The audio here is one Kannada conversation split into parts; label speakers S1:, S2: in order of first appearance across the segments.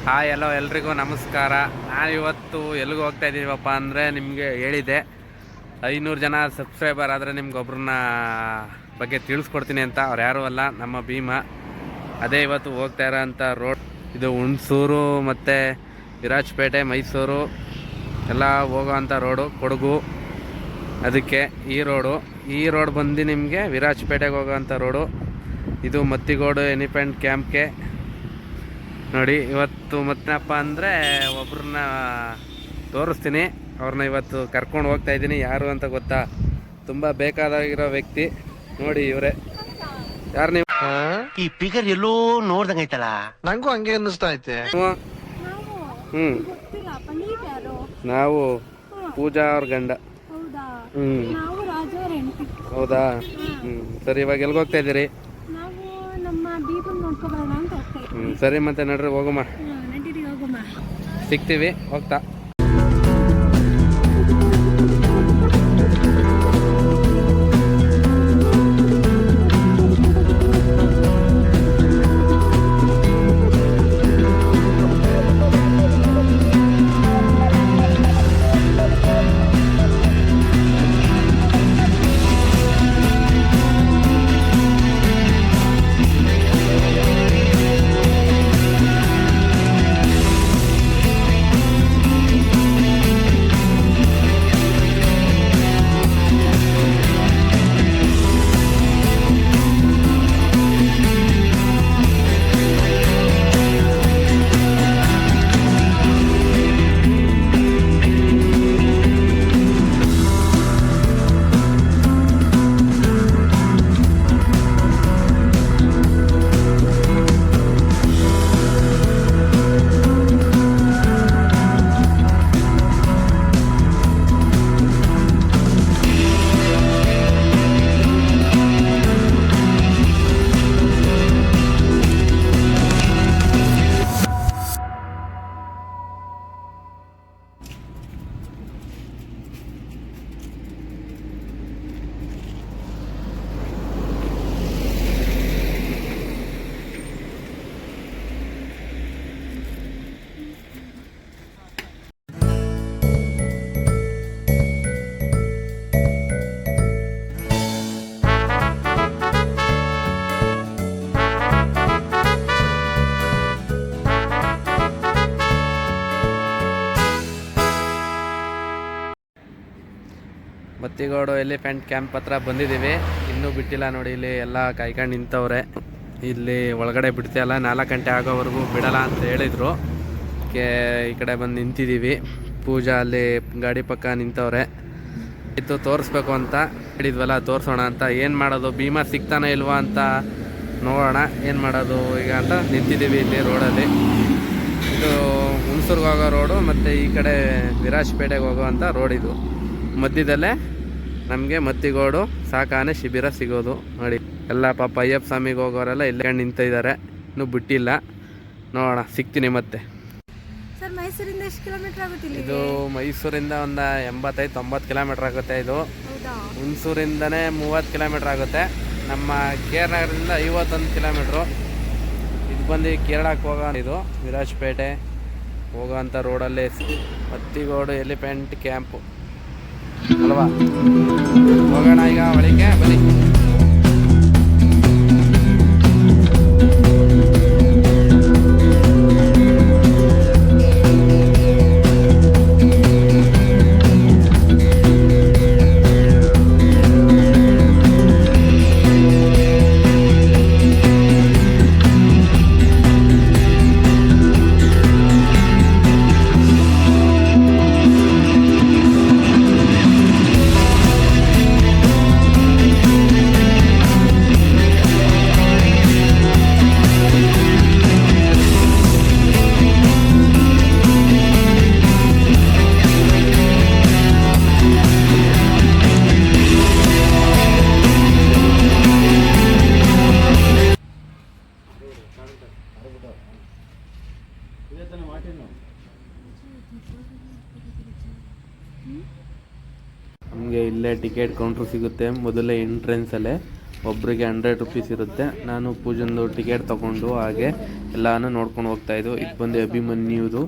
S1: ಹಾಯ್ ಎಲ್ಲೋ ಎಲ್ರಿಗೂ ನಮಸ್ಕಾರ. ನಾನು ಇವತ್ತು ಎಲ್ಲಿಗೆ ಹೋಗ್ತಾ ಇದ್ದೀವಪ್ಪ ಅಂದರೆ ನಿಮಗೆ ಹೇಳಿದೆ 500 ಜನ ಸಬ್ಸ್ಕ್ರೈಬರ್ ಆದರೆ ನಿಮ್ಗೊಬ್ರನ್ನ ಬಗ್ಗೆ ತಿಳಿಸ್ಕೊಡ್ತೀನಿ ಅಂತ. ಅವ್ರು ಯಾರೂ ಅಲ್ಲ, ನಮ್ಮ ಭೀಮಾ. ಅದೇ ಇವತ್ತು ಹೋಗ್ತಾ ಇರೋಂಥ ರೋಡ್ ಇದು. ಹುಣಸೂರು ಮತ್ತು ವಿರಾಜಪೇಟೆ, ಮೈಸೂರು ಎಲ್ಲ ಹೋಗೋವಂಥ ರೋಡು, ಕೊಡಗು. ಅದಕ್ಕೆ ಈ ರೋಡ್ ಬಂದು ನಿಮಗೆ ವಿರಾಜಪೇಟೆಗೆ ಹೋಗೋವಂಥ ರೋಡು. ಇದು ಮತ್ತಿಗೋಡು ಎಲಿಫೆಂಟ್ ಕ್ಯಾಂಪ್ಗೆ ನೋಡಿ. ಇವತ್ತು ಮತ್ತೇನಪ್ಪ ಅಂದರೆ ಒಬ್ರನ್ನ ತೋರಿಸ್ತೀನಿ. ಅವ್ರನ್ನ ಇವತ್ತು ಕರ್ಕೊಂಡು ಹೋಗ್ತಾ ಇದ್ದೀನಿ. ಯಾರು ಅಂತ ಗೊತ್ತಾ? ತುಂಬ ಬೇಕಾದಾಗಿರೋ ವ್ಯಕ್ತಿ ನೋಡಿ, ಇವರೇ. ಯಾರು ನೀವು?
S2: ಈ ಫಿಗರ್ ಎಲ್ಲೋ ನೋಡ್ದಂಗೈತಲ್ಲ, ನಂಗೂ ಹಂಗೆ ಅನ್ನಿಸ್ತಾ ಐತೆ.
S1: ನಾವು ಪೂಜಾ ಅವ್ರ ಗಂಡ. ಹೌದಾ? ಸರಿ, ಇವಾಗ ಎಲ್ಲಿಗೆ ಹೋಗ್ತಾ ಇದ್ದೀರಿ? ಸರಿ, ಮತ್ತೆ ನಡ್ರಿ ಹೋಗಮ್ಮ. ಸಿಗ್ತೀವಿ ಹೋಗ್ತಾ. ಮತ್ತಿಗೋಡು ಎಲಿಫೆಂಟ್ ಕ್ಯಾಂಪ್ ಹತ್ರ ಬಂದಿದ್ದೀವಿ. ಇನ್ನೂ ಬಿಟ್ಟಿಲ್ಲ ನೋಡಿ. ಇಲ್ಲಿ ಎಲ್ಲ ಕಾಯ್ಕೊಂಡು ನಿಂತವ್ರೆ. ಇಲ್ಲಿ ಒಳಗಡೆ ಬಿಡ್ತೀಯಲ್ಲ, 4 ಗಂಟೆ ಆಗೋವರೆಗೂ ಬಿಡಲ್ಲ ಅಂತ ಹೇಳಿದರು. ಈ ಕಡೆ ಬಂದು ನಿಂತಿದ್ದೀವಿ. ಪೂಜಾ ಅಲ್ಲಿ ಗಾಡಿ ಪಕ್ಕ ನಿಂತವ್ರೆ. ಇತ್ತು ತೋರಿಸ್ಬೇಕು ಅಂತ ಹೇಳಿದ್ವಲ್ಲ, ತೋರಿಸೋಣ ಅಂತ. ಏನು ಮಾಡೋದು, ಭೀಮಾ ಸಿಗ್ತಾನೆ ಇಲ್ವಾ ಅಂತ ನೋಡೋಣ. ಏನು ಮಾಡೋದು ಈಗ ಅಂತ ನಿಂತಿದ್ದೀವಿ ಇಲ್ಲಿ ರೋಡಲ್ಲಿ. ಇದು ಹುಣಸೂರ್ಗೆ ಹೋಗೋ ರೋಡು ಮತ್ತು ಈ ಕಡೆ ವಿರಾಜಪೇಟೆಗೆ ಹೋಗೋವಂಥ ರೋಡ್. ಇದು ಮಧ್ಯದಲ್ಲೇ ನಮಗೆ ಮತ್ತಿಗೋಡು ಸಾಕಾನೆ ಶಿಬಿರ ಸಿಗೋದು ನೋಡಿ. ಎಲ್ಲ ಪಾಪ ಅಯ್ಯಪ್ಪ ಸ್ವಾಮಿಗೆ ಹೋಗೋರೆಲ್ಲ ಇಲ್ಲೇ ನಿಂತಿದ್ದಾರೆ, ಇನ್ನೂ ಬಿಟ್ಟಿಲ್ಲ. ನೋಡೋಣ, ಸಿಗ್ತೀನಿ ಮತ್ತೆ. ಇದು ಮೈಸೂರಿಂದ ಒಂದು 85-90 ಕಿಲೋಮೀಟ್ರ್ ಆಗುತ್ತೆ. ಇದು ಹುಣಸೂರಿಂದನೇ 30 ಕಿಲೋಮೀಟ್ರ್ ಆಗುತ್ತೆ. ನಮ್ಮ ಕೇರಳದಿಂದ 51 ಕಿಲೋಮೀಟ್ರು. ಇದು ಬಂದು ಕೇರಳಕ್ಕೆ ಹೋಗೋ ಇದು ವಿರಾಜಪೇಟೆ ಹೋಗೋವಂಥ ರೋಡಲ್ಲಿ ಮತ್ತಿಗೋಡು ಎಲಿಫೆಂಟ್ ಕ್ಯಾಂಪು ಅಲ್ವಾ. ಹೋಗೋಣ ಈಗ ಒಳಗೆ, ಬನ್ನಿ. ನಮಗೆ ಇಲ್ಲೇ ಟಿಕೆಟ್ ಕೌಂಟ್ರ್ ಸಿಗುತ್ತೆ ಮೊದಲೇ ಎಂಟ್ರೆನ್ಸಲ್ಲೇ. ಒಬ್ಬರಿಗೆ 100 ರುಪೀಸ್ ಇರುತ್ತೆ. ನಾನು ಪೂಜಂದು ಟಿಕೆಟ್ ತೊಗೊಂಡು ಹಾಗೆ ಎಲ್ಲನೂ ನೋಡ್ಕೊಂಡು ಹೋಗ್ತಾಯಿದ್ದು. ಇದು ಬಂದು ಅಭಿಮನ್ಯುದು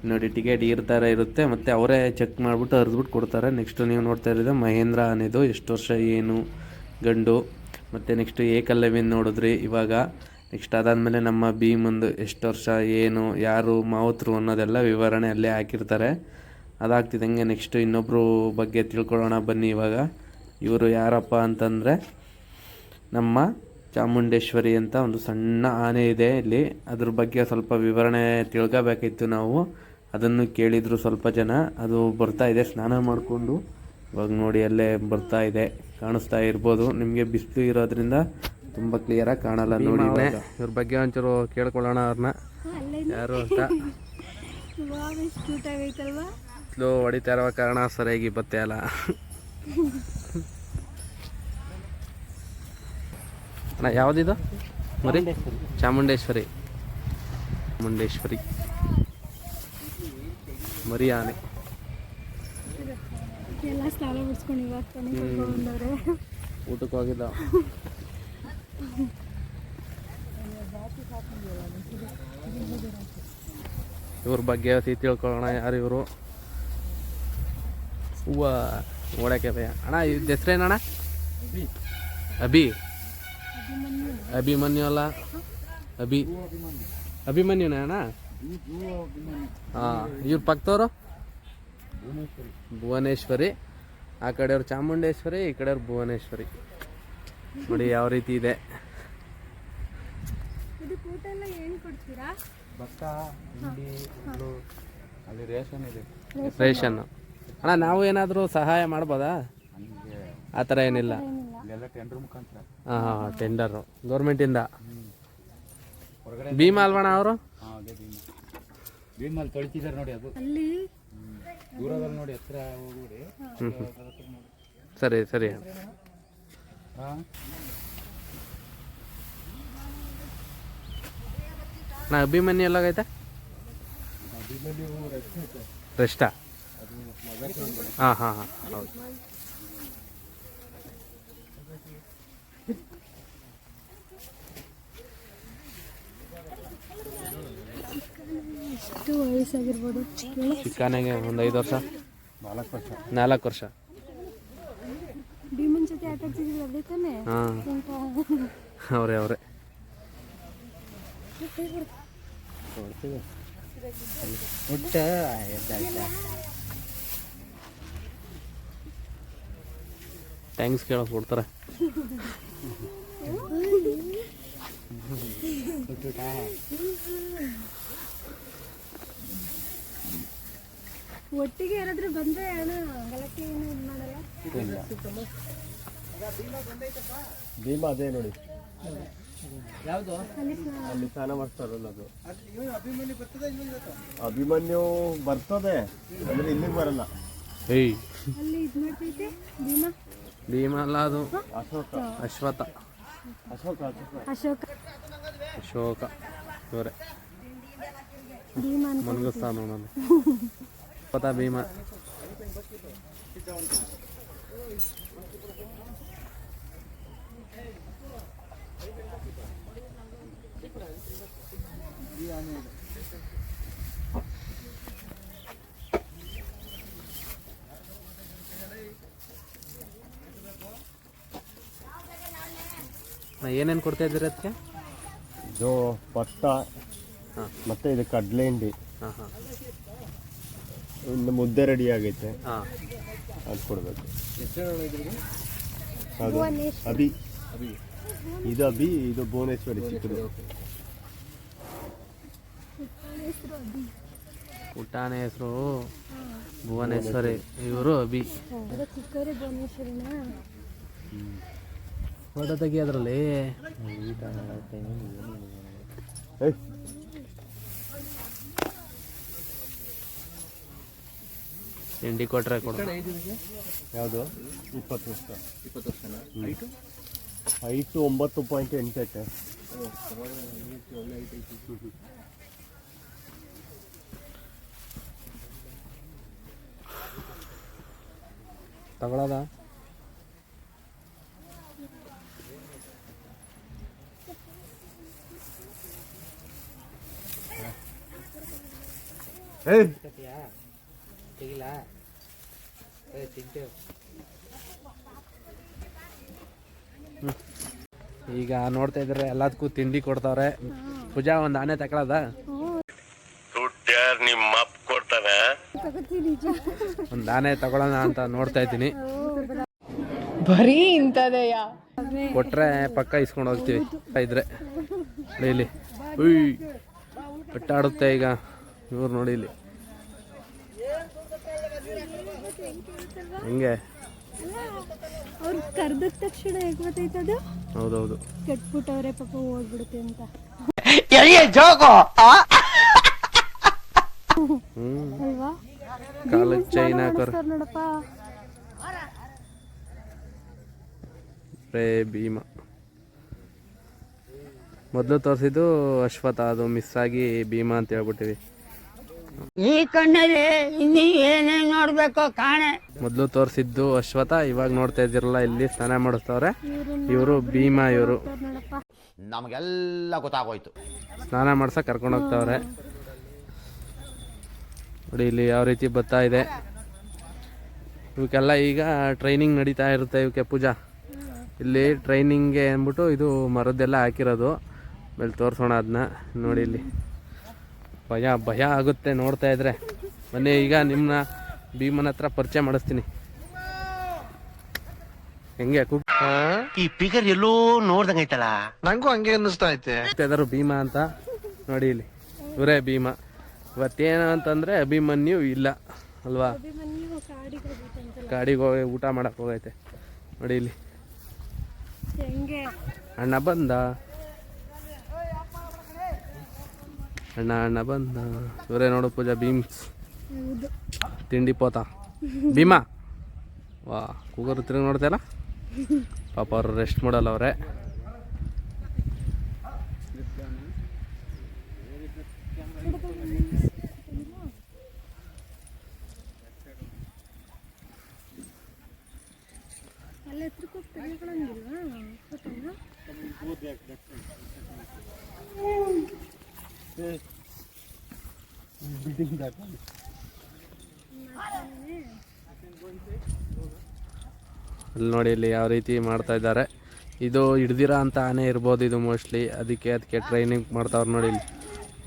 S1: ನೋಡಿ, ಟಿಕೆಟ್ ಈ ಥರ ಇರುತ್ತೆ ಮತ್ತು ಅವರೇ ಚೆಕ್ ಮಾಡಿಬಿಟ್ಟು ಅರ್ದ್ಬಿಟ್ಟು ಕೊಡ್ತಾರೆ. ನೆಕ್ಸ್ಟು ನೀವು ನೋಡ್ತಾ ಇರೋದು ಮಹೇಂದ್ರ ಆನೆದು ಎಷ್ಟು ವರ್ಷ ಏನು ಗಂಡು. ಮತ್ತು ನೆಕ್ಸ್ಟು ಏಕಲವ್ಯನ ನೋಡಿದ್ರಿ ಇವಾಗ. ನೆಕ್ಸ್ಟ್ ಅದಾದಮೇಲೆ ನಮ್ಮ ಭೀಮಂದು ಎಷ್ಟು ವರ್ಷ ಏನು ಯಾರು ಮಾವತರು ಅನ್ನೋದೆಲ್ಲ ವಿವರಣೆ ಅಲ್ಲೇ ಹಾಕಿರ್ತಾರೆ. ಅದಾಗ್ತಿದ್ದಂಗೆ ನೆಕ್ಸ್ಟು ಇನ್ನೊಬ್ಬರು ಬಗ್ಗೆ ತಿಳ್ಕೊಳ್ಳೋಣ ಬನ್ನಿ. ಇವಾಗ ಇವರು ಯಾರಪ್ಪ ಅಂತಂದರೆ ನಮ್ಮ ಚಾಮುಂಡೇಶ್ವರಿ ಅಂತ ಒಂದು ಸಣ್ಣ ಆನೆ ಇದೆ ಇಲ್ಲಿ. ಅದ್ರ ಬಗ್ಗೆ ಸ್ವಲ್ಪ ವಿವರಣೆ ತಿಳ್ಕೋಬೇಕಿತ್ತು ನಾವು. ಅದನ್ನು ಕೇಳಿದರು ಸ್ವಲ್ಪ ಜನ. ಅದು ಬರ್ತಾ ಇದೆ ಸ್ನಾನ ಮಾಡಿಕೊಂಡು. ಇವಾಗ ನೋಡಿ ಅಲ್ಲೇ ಬರ್ತಾ ಇದೆ, ಕಾಣಿಸ್ತಾ ಇರ್ಬೋದು ನಿಮಗೆ. ಬಿಸಿಲು ಇರೋದ್ರಿಂದ ತುಂಬ ಕ್ಲಿಯರಾಗಿ ಕಾಣಲ್ಲ ನೋಡಿ. ಇವ್ರ ಬಗ್ಗೆ ಒಂಚೂರು ಕೇಳ್ಕೊಳ್ಳೋಣ ಅವ್ರನ್ನ ಯಾರು ಅಂತ. ಸ್ಲೋ ಹೊಡಿತಾ ಇರೋ ಕಾರಣ ಸರಿಯಾಗಿ ಬತ್ತೆ ಅಲ್ಲ. ಅಣ್ಣ ಯಾವುದಿದು ಮರಿ? ಚಾಮುಂಡೇಶ್ವರಿ. ಚಾಮುಂಡೇಶ್ವರಿ ಮರಿ ಆನೆ. ಊಟಕ್ಕೆ ಹೋಗಿದ್ದ. ಇವ್ರ ಬಗ್ಗೆ ತಿಳ್ಕೊಳ್ಳೋಣ. ಯಾರು ಇವರು? ಹೂವ ಓಡಕ್ಕೆ ಭಯ. ಅಣ್ಣ ಇದು ಹೆಸ್ರೇನಣ್ಣ? ಅಭಿಮನ್ಯು ಅಲ್ಲ, ಅಭಿಮನ್ಯುನ ಅಣ್ಣ? ಹಾಂ. ಇವ್ರ ಪಕ್ಕದವರು ಭುವನೇಶ್ವರಿ. ಆ ಕಡೆಯವ್ರು ಚಾಮುಂಡೇಶ್ವರಿ, ಈ ಕಡೆಯವ್ರು ಭುವನೇಶ್ವರಿ. ನೋಡಿ ಯಾವ ರೀತಿ ಇದೆ. ರೇಷನ್. ಅಣ್ಣ ನಾವು ಏನಾದರೂ ಸಹಾಯ ಮಾಡ್ಬೋದಾ? ಆ ಥರ ಏನಿಲ್ಲ. ಹಾಂ ಹಾಂ, ಟೆಂಡರು ಗೌರ್ಮೆಂಟಿಂದ. ಭೀಮಾ ಅಲ್ವಣ ಅವರು?
S3: ಭೀಮಲ್ಲಿ ತೊಳಿತಿದ್ದಾರೆ ನೋಡಿ, ಅದು ದೂರದಲ್ಲಿ ನೋಡಿ, ಹತ್ರ ಹೋಗ್ಬಿಡಿ.
S1: ಸರಿ ಸರಿ. ನಾ ಅಭಿಮನ್ಯು ಎಲ್ಲಾಗೈತೆ? ರೆಸ್ಟಾ? ಹಾಂ ಹಾಂ ಹಾಂ, ಹೌದು.
S4: ಎಷ್ಟು ವಯಸ್ಸಾಗಿರ್ಬೋದು?
S1: ಚಿಕ್ಕನೆಗೆ ಒಂದು 5 ವರ್ಷ, 4 ವರ್ಷ.
S4: ಭೀಮನ್ ಜೊತೆ ಆಟ ಆಡ್ತಿದ್ರು ಅದೇ ತಾನೆ?
S1: ಹಾಂ, ಅವರೇ ಅವರೇ. ಥ್ಯಾಂಕ್ಸ್ ಕೇಳೋಕೆ ಕೊಡ್ತಾರೆ.
S4: ಒಟ್ಟಿಗೆ ಯಾರಾದ್ರೂ ಬಂದ್ರೆ ಅಣ್ಣ ಗಲಾಟೆ ಏನು ಇದು ಮಾಡಲ್ಲ?
S3: ಭೀಮಾ ಅದೇ ನೋಡಿ,
S5: ಯಾವುದು
S3: ಅಲ್ಲಿ ಸ್ನಾನ ಮಾಡಿಸ್ತಾರಲ್ಲ ಅದು. ಅಭಿಮನ್ಯು ಬರ್ತದೆ ಅಂದ್ರೆ ಇಲ್ಲಿಗೆ ಬರಲ್ಲ.
S1: ಏಯ್,
S4: ಅಲ್ಲಿ ಇದು ಮಾಡ್ತೈತೆ ಭೀಮಾ.
S1: ಭೀಮ ಅಲ್ಲ ಅದು,
S3: ಅಶೋಕ.
S1: ಅಶ್ವಥ.
S3: ಅಶೋಕ
S4: ಅಶೋಕ
S1: ಅಶೋಕ ಇವರೇ.
S4: ಭೀಮಾ ಅಂತ
S1: ಮನ್ಗಿಸ್ತಾನು ನಾನು. ಪತ ಭೀಮ. ಏನೇನು ಕೊಡ್ತಾ ಇದ್ದೀರಿ ಅದಕ್ಕೆ?
S3: ಇದು ಭತ್ತ,
S1: ಹಾಂ,
S3: ಮತ್ತೆ ಇದು ಕಡಲೆ ಹಿಂಡಿ.
S1: ಹಾಂ ಹಾಂ,
S3: ಇನ್ನು ಮುದ್ದೆ ರೆಡಿ ಆಗೈತೆ,
S1: ಹಾಂ.
S3: ಅದು ಕೊಡಬೇಕು. ಅದು
S4: ಭುವನೇಶ್ವರಿ.
S3: ಅಭಿ. ಇದು ಅಭಿ, ಇದು ಭುವನೇಶ್ವರಿ ಚಿಕ್ಕದು.
S1: ಊಟನೇ ಹೆಸರು ಭುವನೇಶ್ವರಿ, ಇವರು ಅಭಿ.
S4: ಅದು ಚಿಕ್ಕವರೇ ಭುವನೇಶ್ವರಿನ.
S1: ಫೋಟೋ ತೆಗಿಯೋದ್ರಲ್ಲಿ ತಿಂಡಿ ಕೊಟ್ರೆ ಕೊಡ.
S3: ಯಾವುದು? 20 ವರ್ಷ.
S5: 20 ವರ್ಷನ ಹೈಟು?
S3: ಹೈಟು 9.8 ಐತೆ.
S1: ತಗೊಳ್ಳೋದ?
S5: ತೆಗಿಲ ತಿಂತೇವೆ.
S1: ಈಗ ನೋಡ್ತಾ ಇದ್ರೆ ಎಲ್ಲದಕ್ಕೂ ತಿಂಡಿ ಕೊಡ್ತಾವ್ರೆ. ಪೂಜಾ ಒಂದು ಆನೆ ತಗೊಳದ?
S2: ನಿಮ್ಮ ಅಪ್ಪ ಕೊಡ್ತಾನೆ.
S1: ಒಂದು ಆನೆ ತಗೊಳ್ಳೋಣ ಅಂತ ನೋಡ್ತಾ ಇದ್ದೀನಿ.
S3: ಬರೀ ಇಂಥದೆಯ
S1: ಕೊಟ್ರೆ ಪಕ್ಕ ಇಸ್ಕೊಂಡು ಹೋಗ್ತೀವಿ ಇದ್ರೆ. ಇಲ್ಲಿ ಉಯ್ ಬೆಟ್ಟಾಡುತ್ತೆ ಈಗ ಇವ್ರು ನೋಡಿ ಇಲ್ಲಿ ಹೆಂಗೆ.
S4: ಅವ್ರು ಕರ್ದ ತಕ್ಷಣ ಹೇಗೆ ಗೊತ್ತಾಯ್ತದು?
S1: ಹೌದೌದು,
S4: ಕೆಟ್ಬಿಟ್ಟವ್ರೆ ಪಾಪ ಓಡ್ಬಿಡುತ್ತೆ ಅಂತ. ಅಲ್ವಾ?
S1: ಕಾಲಕ್ಕೆ ಚೈನ್ ಹಾಕೋರು.
S4: ನೋಡಪ್ಪ
S1: ಭೀಮ ಮೊದಲು ತೋರಿಸಿದ್ದು ಅಶ್ವಥ, ಅದು ಮಿಸ್ ಆಗಿ ಭೀಮಾ ಅಂತ ಹೇಳ್ಬಿಟ್ಟಿವಿ.
S3: ಈ ಕಣ್ಣಲ್ಲಿ ಇನ್ನೀ ಏನೇನ್ ನೋಡ್ಬೇಕೋ ಕಾಣೆ.
S1: ಮೊದಲು ತೋರಿಸಿದ್ದು ಅಶ್ವಥ, ಇವಾಗ ನೋಡ್ತಾ ಇದ್ದೀರಲ್ಲ ಇಲ್ಲಿ ಸ್ನಾನ ಮಾಡಿಸ್ತವ್ರೆ. ಇವರು ಭೀಮಾ. ಇವರು
S4: ನೋಡಪ್ಪ
S2: ನಮಗೆಲ್ಲ ಗೊತ್ತಾಗೋಯ್ತು.
S1: ಸ್ನಾನ ಮಾಡ್ಸಕ್ ಕರ್ಕೊಂಡು ಹೋಗ್ತಾವ್ರೆ ನೋಡಿ. ಇಲ್ಲಿ ಯಾವ ರೀತಿ ಬರ್ತಾ ಇದೆ. ಇವಕ್ಕೆಲ್ಲ ಈಗ ಟ್ರೈನಿಂಗ್ ನಡೀತಾ ಇರುತ್ತೆ. ಇವಕ್ಕೆ ಪೂಜಾ ಇಲ್ಲಿ ಟ್ರೈನಿಂಗ್ಗೆ ಅಂದ್ಬಿಟ್ಟು ಇದು ಮರದ್ದೆಲ್ಲ ಹಾಕಿರೋದು. ಆಮೇಲೆ ತೋರಿಸೋಣ ಅದನ್ನ ನೋಡಿ. ಇಲ್ಲಿ ಭಯ ಆಗುತ್ತೆ ನೋಡ್ತಾ ಇದ್ರೆ. ಬನ್ನಿ ಈಗ ನಿಮ್ಮನ್ನ ಭೀಮನ ಹತ್ರ ಪರಿಚಯ ಮಾಡಿಸ್ತೀನಿ. ಹೆಂಗೆ
S2: ಈ ಫಿಗರ್ ಎಲ್ಲೋ ನೋಡ್ದಂಗೈತಲ್ಲ. ನಂಗೂ ಹಂಗೆ ಅನ್ನಿಸ್ತಾ ಐತೆ.
S1: ಕೂಗ್ತಿದಾರು ಭೀಮಾ ಅಂತ ನೋಡಿ. ಇಲ್ಲಿ ಇವರೇ ಭೀಮಾ. ಇವತ್ತೇನು ಅಂತಂದ್ರೆ ಅಭಿಮನ್ಯು ಇಲ್ಲ ಅಲ್ವಾ? ಕಾಡಿಗೆ ಹೋಗಿ ಊಟ ಮಾಡಕ್ ಹೋಗೈತೆ ನೋಡಿ. ಇಲ್ಲಿ ಅಣ್ಣ ಬಂದ, ಅಣ್ಣ ಬಂದ. ಇವರೇ ನೋಡು ಪೂಜಾ ಭೀಮ್ಸ್ ತಿಂಡಿ ಪೋತ ಭೀಮಾ. ವಾ ಕೂಗರು ತಿರುಗಿ ನೋಡ್ತಾಯಿಲ್ಲ ಪಾಪ. ಅವ್ರು ರೆಸ್ಟ್ ಮಾಡಲ್ಲ ಅವ್ರೆ. ಅಲ್ಲಿ ನೋಡಿ ಇಲ್ಲಿ ಯಾವ ರೀತಿ ಮಾಡ್ತಾ ಇದ್ದಾರೆ. ಇದು ಹಿಡ್ದಿರ ಅಂತ ಆನೆ ಇರ್ಬೋದು ಇದು ಮೋಸ್ಟ್ಲಿ. ಅದಕ್ಕೆ ಟ್ರೈನಿಂಗ್ ಮಾಡ್ತಾವ್ರು ನೋಡಿ.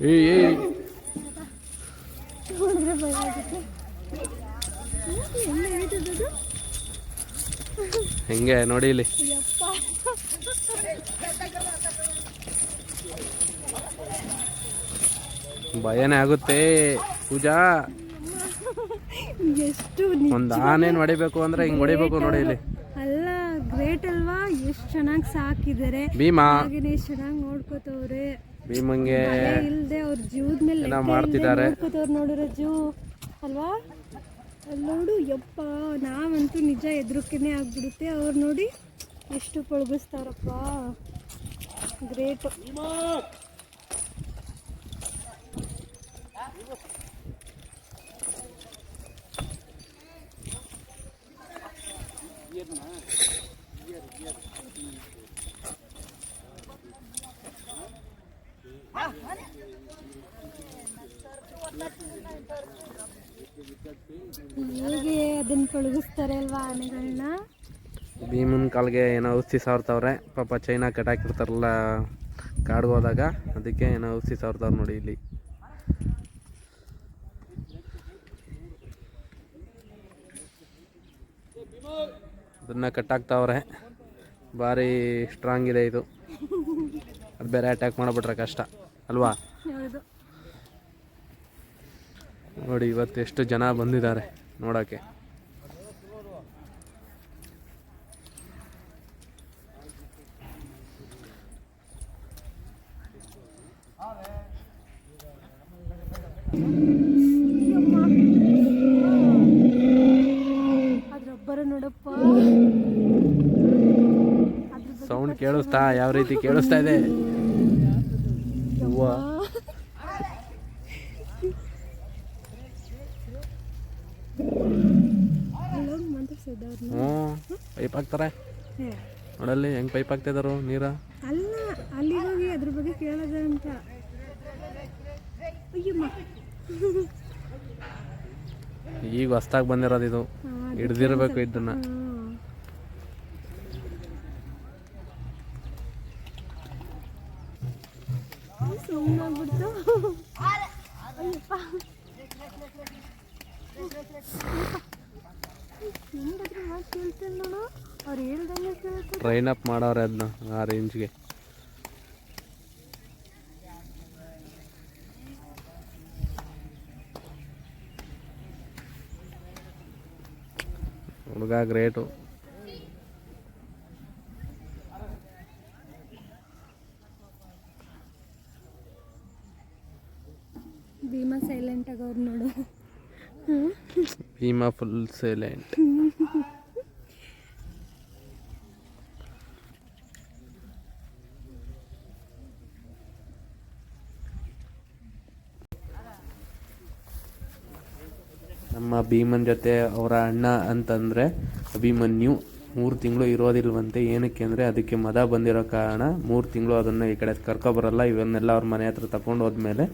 S1: ಇಲ್ಲಿ ಹೆಂಗೆ ನೋಡಿ. ಇಲ್ಲಿ ಭಯನೇ ಆಗುತ್ತೆ ಪೂಜಾ.
S4: ಎಷ್ಟು
S1: ಒಂದು ಆನೆನ್ ಹೊಡಿಬೇಕು ಅಂದ್ರೆ ಹಿಂಗ್ ಹೊಡಿಬೇಕು ನೋಡಿ. ಇಲ್ಲಿ
S4: ಅಲ್ಲ, ಗ್ರೇಟ್ ಅಲ್ವಾ? ಎಷ್ಟು ಚೆನ್ನಾಗಿ ಸಾಕಿದ್ದಾರೆ.
S1: ಭೀಮಾ
S4: ಎಷ್ಟು ಚೆನ್ನಾಗಿ ನೋಡ್ಕೋತವ್ರೆ.
S1: ಭೀಮಂಗೆ
S4: ಇಲ್ದೆ ಅವ್ರ ಜೀವದ ಮೇಲೆ
S1: ಮಾಡ್ತಿದ್ದಾರೆ
S4: ನೋಡಿರೋ ಜೀವ ಅಲ್ವಾ? ಅಲ್ಲಿ ನೋಡು ಯಪ್ಪ, ನಾವಂತೂ ನಿಜ ಎದುರುಕೆನೆ ಆಗ್ಬಿಡುತ್ತೆ. ಅವ್ರು ನೋಡಿ ಎಷ್ಟು ಪಳಗಿಸ್ತಾರಪ್ಪ. ಗ್ರೇಟ್. ಹೇಗೆ ಅದನ್ನ ಪಳಗಿಸ್ತಾರೆ ಅಲ್ವಾ ಆನೆಗಳನ್ನ.
S1: ಭೀಮನ್ ಕಾಲ್ಗೆ ಏನೋ ಔಷಧಿ ಸಾರ್ತಾವ್ರೆ ಪಾಪ. ಚೈನಾ ಕಟ್ಟಾಕಿರ್ತಾರಲ್ಲ ಕಾಡ್ಗೆ ಹೋದಾಗ, ಅದಕ್ಕೆ ಏನೋ ಔಷಧಿ ಸಾರ್ತಾವ್ರೆ ನೋಡಿ. ಇಲ್ಲಿ ಅದನ್ನ ಕಟ್ಟಾಕ್ತಾವ್ರೆ. ಭಾರಿ ಸ್ಟ್ರಾಂಗ್ ಇದೆ ಇದು. ಅದು ಬೇರೆ ಅಟ್ಯಾಕ್ ಮಾಡಿಬಿಟ್ರೆ ಕಷ್ಟ ಅಲ್ವಾ? ನೋಡಿ ಇವತ್ತು ಎಷ್ಟು ಜನ ಬಂದಿದ್ದಾರೆ ನೋಡೋಕ್ಕೆ.
S4: ನೋಡಪ್ಪ,
S1: ಸೌಂಡ್ ಕೇಳಿಸ್ತಾ ಯಾವ ರೀತಿ ಕೇಳಿಸ್ತಾ ಇದೆ. ಹೂವ ಪೈಪ್ ಹಾಕ್ತಾರೆ ನೋಡಲ್ಲಿ ಹೆಂಗ್ ಪೈಪ್ ಹಾಕ್ತಿದಾರು ನೀರ.
S4: ಅಲ್ಲ, ಅಲ್ಲಿಗೆ ಹೋಗಿ ಅದ್ರ ಬಗ್ಗೆ ಕೇಳೋದ ಅಂತ. ಅಯ್ಯಮ್ಮ
S1: ಈಗ ಹೊಸ್ದಾಗಿ ಬಂದಿರೋದು ಇದು, ಹಿಡ್ದಿರ್ಬೇಕು ಇದನ್ನ.
S4: ಸುಮ್ಮನಾಗ್ಬಿಡ್ತು. ಹೆಂಗಾದ್ರೆ ಮಾತು ಕೇಳ್ತೇನೆ ನೋಡು, ಅವ್ರು ಹೇಳ್ದಂಗೆ ಕೇಳ್ತಾರೆ.
S1: ಟ್ರೈನ್ ಅಪ್ ಮಾಡವ್ರೆ ಅದನ್ನ ಆ ರೇಂಜ್ಗೆ. ಹುಡುಗ ಗ್ರೇಟು.
S4: ಭೀಮಾ ಸೈಲೆಂಟ್ ಆಗವ್ರು ನೋಡು.
S1: Bhima full silent. ನಮ್ಮ ಭೀಮನ್ ಜೊತೆ ಅವರ ಅಣ್ಣ ಅಂತಂದರೆ ಅಭಿಮನ್ಯು 3 ತಿಂಗಳು ಇರೋದಿಲ್ವಂತೆ. ಏನಕ್ಕೆ ಅಂದರೆ ಅದಕ್ಕೆ ಮದ ಬಂದಿರೋ ಕಾರಣ 3 ತಿಂಗಳು ಅದನ್ನು ಈ ಕಡೆ ಕರ್ಕೊಬರಲ್ಲ. ಇವನ್ನೆಲ್ಲ ಅವ್ರ ಮನೆ ಹತ್ರ ತಗೊಂಡು ಹೋದ್ಮೇಲೆ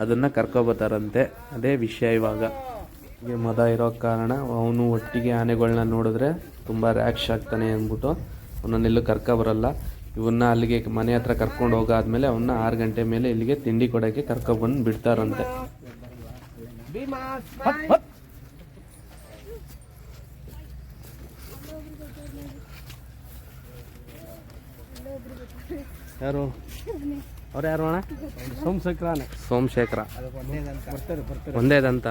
S1: ಅದನ್ನು ಕರ್ಕೊಬತ್ತಾರಂತೆ. ಅದೇ ವಿಷಯ ಇವಾಗ. ಹೀಗೆ ಮದ ಇರೋ ಕಾರಣ ಅವನು ಒಟ್ಟಿಗೆ ಆನೆಗಳನ್ನ ನೋಡಿದ್ರೆ ತುಂಬ ರ್ಯಾಕ್ಷ್ ಆಗ್ತಾನೆ ಅಂದ್ಬಿಟ್ಟು ಅವನನ್ನೆಲ್ಲೂ ಕರ್ಕೊಬರಲ್ಲ. ಇವನ್ನ ಅಲ್ಲಿಗೆ ಮನೆ ಹತ್ರ ಕರ್ಕೊಂಡು ಹೋಗಾದ್ಮೇಲೆ ಅವನ್ನ 6 ಗಂಟೆ ಮೇಲೆ ಇಲ್ಲಿಗೆ ತಿಂಡಿ ಕೊಡೋಕ್ಕೆ ಕರ್ಕೊಬಂದು ಬಿಡ್ತಾರಂತೆ. ಯಾರು ಅವ್ರು ಯಾರು ಅಣ್ಣ? ಸೋಮಶೇಖರ ಒಂದೇದಂತ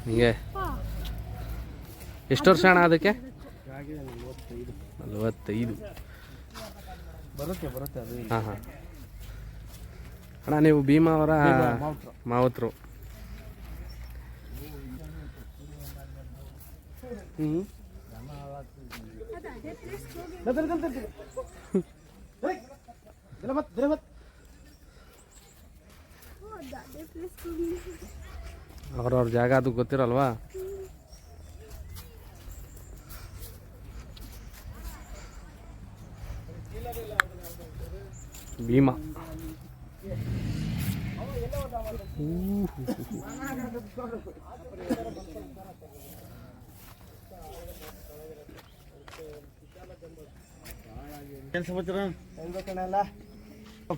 S1: ಹಿಂಗೆ. ಎಷ್ಟು ವರ್ಷ ಅಣ್ಣ ಅದಕ್ಕೆ? 45 ಹಾಂ ಹಾಂ. ಅಣ್ಣ ನೀವು ಭೀಮಾ ಅವರ ಮಾವತರು. ಅವ್ರವ್ರ ಜಾಗ ಅದು ಗೊತ್ತಿರಲ್ವಾ? ಭೀಮಾ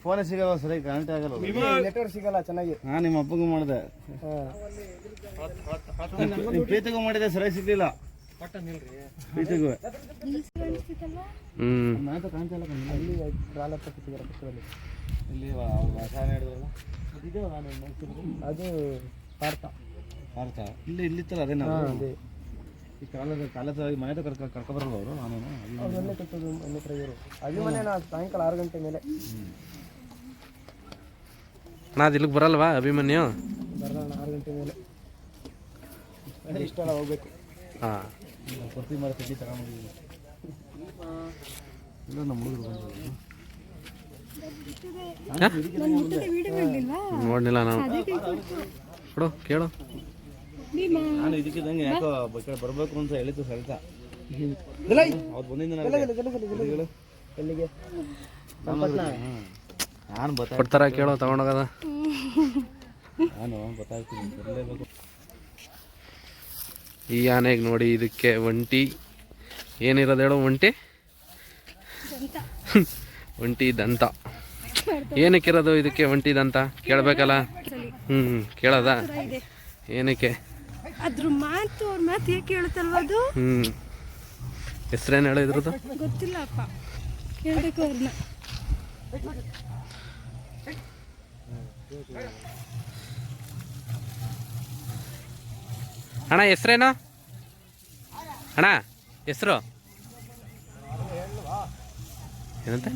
S2: ಫೋನೇ ಸಿಗಲ್ಲ ಸರಿ, ಕನೆಕ್ಟ್ ಆಗಲ್ಲ,
S3: ನೆಟ್ವರ್ಕ್ ಸಿಗಲ್ಲ ಚೆನ್ನಾಗಿ.
S2: ನಾನು ನಿಮ್ಮ ಅಪ್ಪಗೂ ಮಾಡಿದೆ, ನಿಮ್ಮ ಪ್ರೀತಿಗೂ ಮಾಡಿದೆ, ಸರಿ ಸಿಗ್ಲಿಲ್ಲ. ಪ್ರೀತಿಗೂ ಇಲ್ಲಿ
S3: ಅದು ಪಾರ್ಥ
S2: ಪಾರ್ಥ ಇಲ್ಲಿತ್ತಲ್ಲ ಅದೇ ನಾವು ಈ ಕಾಲದ ಮನೆ ಕರ್ಕೊಬರಲ್ಲ ಅವರು. ನಾನು
S3: ಮೊನ್ನೆ ಕೊಟ್ಟದ್ದು ಮೊನ್ನೆ ಇವರು ಅಭಿಮನ್ಯ ಸಾಯಂಕಾಲ 6 ಗಂಟೆ ಮೇಲೆ
S1: ನಾದು ಇಲ್ಲಿಗೆ ಬರಲ್ವಾ ಅಭಿಮನ್ಯು?
S3: ಬರೋಣ 6 ಗಂಟೆ ಮೇಲೆ ಇಷ್ಟೆಲ್ಲ ಹೋಗ್ಬೇಕು.
S1: ಹಾಂ
S2: ಕೊಡ್ತೀವಿ ಮಾಡಿ ತಿಂಡಿ ತಗೊಂಡಿದ್ದೀವಿ. ಇಲ್ಲ ನಮ್ಮ ಹುಡುಗರು ಬಂದರು.
S1: ನೋಡ್ಲಿಲ್ಲ ನಾವು. ಕೊಡು ಕೇಳು.
S2: ನಾನು ಇದಕ್ಕಿದ್ದಂಗೆ ಯಾಕೋ ಬರಬೇಕು ಅಂತ ಹೇಳಿದ್ದು ಸರಿತಾ. ಅವ್ರು ಬಂದಿದ್ದ
S3: ಎಲ್ಲಿಗೆ
S2: ನಾನು
S1: ಕೊಡ್ತಾರ ಕೇಳೋ ತಗೊಂಡೋಗದ.
S2: ನಾನು ಗೊತ್ತಾಗ್ತೀನಿ ಬರಲೇಬೇಕು.
S1: ಈ ಆನೆಗೆ ನೋಡಿ, ಇದಕ್ಕೆ ಒಂಟಿ ಏನಿರೋದು ಹೇಳು? ಒಂಟಿ ದಂತ. ಏನಕ್ಕಿರೋದು ಇದಕ್ಕೆ ಒಂಟಿ ದಂತ ಕೇಳಬೇಕಲ್ಲ? ಕೇಳದ ಏನಕ್ಕೆ?
S4: ಅದ್ರ ಮಾತು ಅವ್ರ ಮಾತು ಹೇಗೆ ಕೇಳುತ್ತಲ್ವ ಅದು?
S1: ಹೆಸ್ರೇನು ಹೇಳೋ ಇದ್ರದ್ದು?
S4: ಗೊತ್ತಿಲ್ಲ ಅಪ್ಪ, ಕೇಳಬೇಕು ಅವ್ರನ್ನ.
S1: ಅಣ್ಣ ಹೆಸ್ರೇನು ಅಣ್ಣ? ಹೆಸರು ಏನಂತ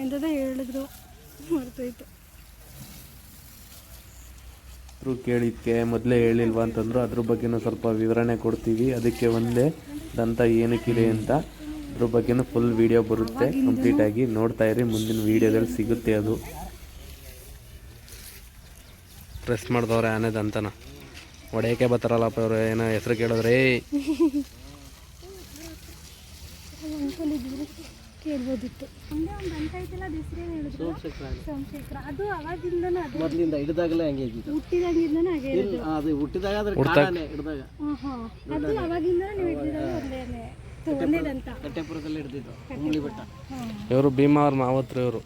S4: ಎಂತದ ಹೇಳಿದ್ರು, ಮರ್ತೋಯ್ತು.
S1: ಕೇಳಿದ್ಕೆ ಮೊದಲೇ ಹೇಳಿಲ್ವಾ ಅಂತಂದ್ರು. ಅದ್ರ ಬಗ್ಗೆನೂ ಸ್ವಲ್ಪ ವಿವರಣೆ ಕೊಡ್ತೀವಿ. ಅದಕ್ಕೆ ಒಂದೇ ದಂತ ಏನಕ್ಕಿದೆ ಅಂತ ಅದ್ರ ಬಗ್ಗೆನೂ ಫುಲ್ ವಿಡಿಯೋ ಬರುತ್ತೆ. ಕಂಪ್ಲೀಟಾಗಿ ನೋಡ್ತಾ ಇರಿ, ಮುಂದಿನ ವಿಡಿಯೋದಲ್ಲಿ ಸಿಗುತ್ತೆ. ಅದು ಪ್ರೆಸ್ ಮಾಡಿದವ್ರೆ ಆನೆ ದಂತನ ಹೊಡೆಯೋಕೆ ಬರ್ತಾರಲ್ಲಪ್ಪ ಇವರು. ಏನೋ ಹೆಸರು ಕೇಳಿದ್ರೆ
S4: ಕೇಳ್ಬೋದಿತ್ತು. ಒಂದೇ ಒಂದು ಅಂತ ಐತಿಲ್ಲ, ಅದು ಹೆಸರೇನು ಹೇಳಿದ್ರು? ಸೋಮಶೇಖರ. ಅದು ಅವಾಗಿಂದನೂ ಅದು
S2: ಮೊದಲಿಂದ ಹಿಡಿದಾಗಲೇ ಹಂಗೆ ಇದ್ದಿದ್ದು.
S4: ಹುಟ್ಟಿದಾಗಿಂದನೂ ಹಾಗೆ ಇರೋದು.
S2: ಅದು ಹುಟ್ಟಿದಾಗ ಅದ್ರ ಕಾಲನೇ ಹಿಡಿದಾಗ
S4: ಅದು ಅವಾಗಿಂದನೂ ನೀವು ಹಿಡಿದಿರೋದು ಒಂದೇದಂತ.
S2: ಕಟ್ಟೆಪುರದಲ್ಲಿ ಹಿಡಿದಿದ್ದು ಹುಂಗ್ಳಿ ಬೆಟ್ಟ.
S1: ಇವರು ಭೀಮಾ ಅವ್ರ ಮಾವತ್ರು ಇವರು.